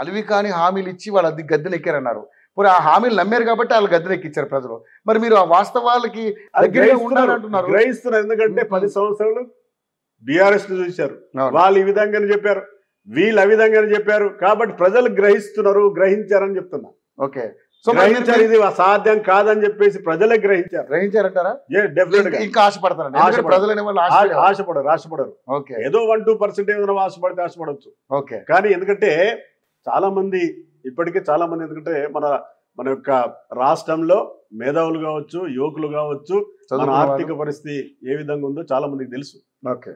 అలివి కాని హామీలు ఇచ్చి వాళ్ళు అది గద్దెనెక్కారన్నారు. మరి ఆ హామీలు నమ్మారు కాబట్టి వాళ్ళు గద్దెనెక్కించారు ప్రజలు. మరి మీరు ఆ వాస్తవాలకి దగ్గరగా ఉండాలంటున్నారు. గ్రహిస్తున్నారు. ఎందుకంటే 10 సంవత్సరాలు బీఆర్ఎస్ చూశారు, వాళ్ళు ఈ విధంగానే చెప్పారు, వీళ్ళు ఆ విధంగానే చెప్పారు. కాబట్టి ప్రజలు గ్రహించారని చెప్తున్నా. ఓకే, గ్రహించారు, ఇది అసాధ్యం కాదని చెప్పేసి ప్రజలే గ్రహించారంటారా? ఇంకా ఆశపడరు. ఏదో 1-2% ఆశపడవచ్చు. ఓకే, కానీ ఎందుకంటే చాలా మంది ఎందుకంటే మన యొక్క రాష్ట్రంలో మేధావులు కావచ్చు, యువకులు కావచ్చు, మన ఆర్థిక పరిస్థితి ఏ విధంగా ఉందో చాలా మందికి తెలుసు. ఓకే,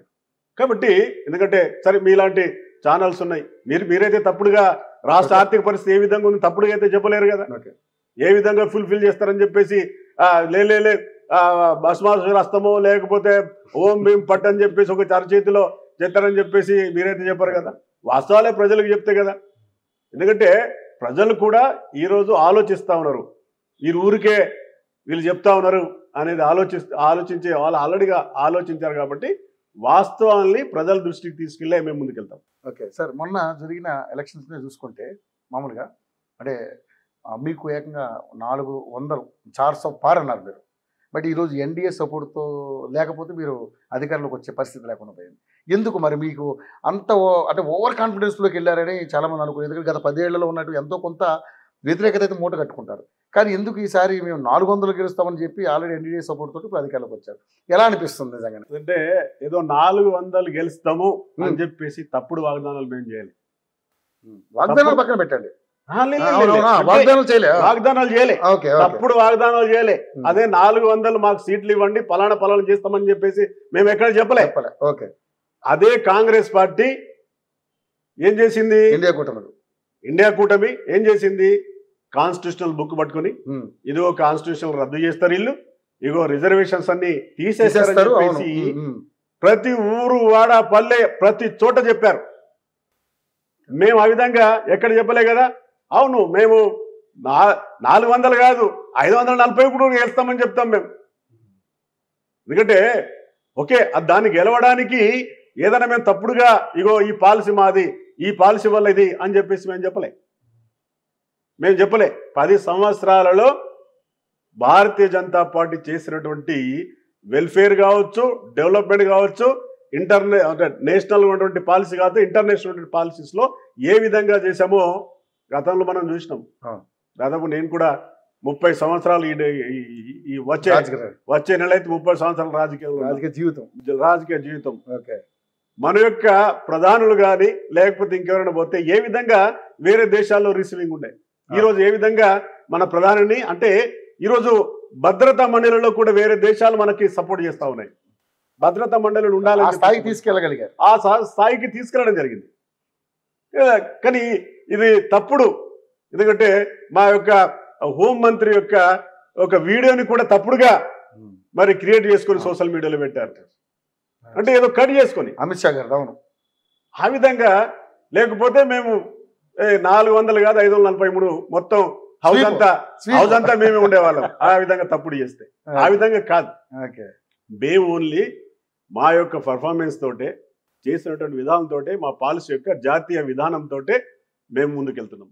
కాబట్టి ఎందుకంటే సరే మీలాంటి ఛానల్స్ ఉన్నాయి, మీరైతే తప్పుడుగా రాష్ట్ర ఆర్థిక పరిస్థితి ఏ విధంగా ఉంది తప్పుడుగా అయితే చెప్పలేరు కదా. ఏ విధంగా ఫుల్ఫిల్ చేస్తారని చెప్పేసి లే భస్మాసురస్తమో లేకపోతే ఓం భీం పట్ అని చెప్పేసి ఒక చరచేతిలో చేస్తారని చెప్పేసి మీరైతే చెప్పరు కదా. వాస్తవాలే ప్రజలకు చెప్తే కదా. ఎందుకంటే ప్రజలు కూడా ఈరోజు ఆలోచిస్తూ ఉన్నారు, ఊరికే వీళ్ళు చెప్తా ఉన్నారు అనేది ఆలోచించే వాళ్ళు ఆల్రెడీగా ఆలోచించారు. కాబట్టి వాస్తవాన్ని ప్రజల దృష్టికి తీసుకెళ్ళి మేము ముందుకెళ్తాం. ఓకే సార్, మొన్న జరిగిన ఎలక్షన్స్ని చూసుకుంటే మామూలుగా అంటే మీకు ఏకంగా 400 పార్ అన్నారు మీరు. బట్ ఈరోజు ఎన్డీఏ సపోర్ట్తో లేకపోతే మీరు అధికారంలోకి వచ్చే పరిస్థితి లేకుండా పోయింది. ఎందుకు మరి మీకు అంత అంటే ఓవర్ కాన్ఫిడెన్స్లోకి వెళ్ళారని చాలామంది అనుకున్నారు. ఎందుకంటే గత 10 ఏళ్లలో ఉన్నట్టు ఎంతో కొంత వ్యతిరేకత అయితే మూట కట్టుకుంటారు. కానీ ఎందుకు ఈసారి మేము 400 గెలుస్తామని చెప్పి ఆల్రెడీ ఎన్డీఏ సపోర్ట్ తోటి ఇప్పుడు అధికారంలోకి వచ్చారు? ఎలా అనిపిస్తుంది నిజంగా? అంటే ఏదో 400 గెలుస్తాము అని చెప్పేసి తప్పుడు వాగ్దానాలు మేము చేయాలి. వాగ్దానాలు పక్కన పెట్టండి, వాగ్దానాలు చేయలే, తప్పుడు వాగ్దానాలు చేయలే. అదే 400 మాకు సీట్లు ఇవ్వండి, పలానా చేస్తామని చెప్పేసి మేము ఎక్కడ చెప్పలే. ఓకే, అదే కాంగ్రెస్ పార్టీ ఏం చేసింది, ఇండియా కూటమి ఏం చేసింది, కాన్స్టిట్యూషనల్ బుక్ పట్టుకుని ఇదిగో కాన్స్టిట్యూషన్ రద్దు చేస్తారు, ఇగో రిజర్వేషన్స్ అన్ని తీసేస్తారు, ప్రతి ఊరు వాడ పల్లె ప్రతి చోట చెప్పారు. మేము ఆ విధంగా ఎక్కడ చెప్పలే కదా. అవును, మేము 400 కాదు 540 కూడా గెలుస్తామని చెప్తాం మేము. ఎందుకంటే ఓకే, దాన్ని గెలవడానికి ఏదైనా మేము తప్పుడుగా ఇగో ఈ పాలసీ మాది, ఈ పాలసీ వల్ల ఇది అని చెప్పేసి మేము చెప్పలే. 10 సంవత్సరాలలో భారతీయ జనతా పార్టీ చేసినటువంటి వెల్ఫేర్ కావచ్చు, డెవలప్మెంట్ కావచ్చు, నేషనల్ ఉన్నటువంటి పాలసీ కాదు, ఇంటర్నేషనల్ పాలసీస్లో ఏ విధంగా చేశామో గతంలో మనం చూసినాం. దాదాపు నేను కూడా 30 సంవత్సరాలు వచ్చే నెల అయితే 30 సంవత్సరాల రాజకీయ జీవితం. మన యొక్క ప్రధానులు కానీ లేకపోతే ఇంకెవరైనా పోతే ఏ విధంగా వేరే దేశాల్లో రిసీవింగ్ ఉండే, ఈరోజు ఏ విధంగా మన ప్రధానిని అంటే ఈరోజు భద్రతా మండలిలో కూడా వేరే దేశాలు మనకి సపోర్ట్ చేస్తూ ఉన్నాయి. భద్రతా మండలిలో ఉండాలని స్థాయికి తీసుకెళ్ళగలిగారు, ఆ స్థాయికి తీసుకెళ్ళడం జరిగింది. కానీ ఇది తప్పుడు. ఎందుకంటే మా యొక్క హోంమంత్రి యొక్క ఒక వీడియోని కూడా తప్పుడుగా మరి క్రియేట్ చేసుకొని సోషల్ మీడియాలో పెట్టారు. అంటే ఏదో కట్ చేసుకొని అమిత్ షా గారు. అవును, ఆ విధంగా లేకపోతే మేము 400 కాదు 543 మొత్తం హౌస్ అంతా మేమే ఉండేవాళ్ళం. ఆ విధంగా తప్పుడు చేస్తే ఆ విధంగా కాదు. మేము ఓన్లీ మా యొక్క పర్ఫార్మెన్స్ తోటే చేసినటువంటి విధానంతో మా పాలసీ యొక్క జాతీయ విధానంతో మేము ముందుకెళ్తున్నాం.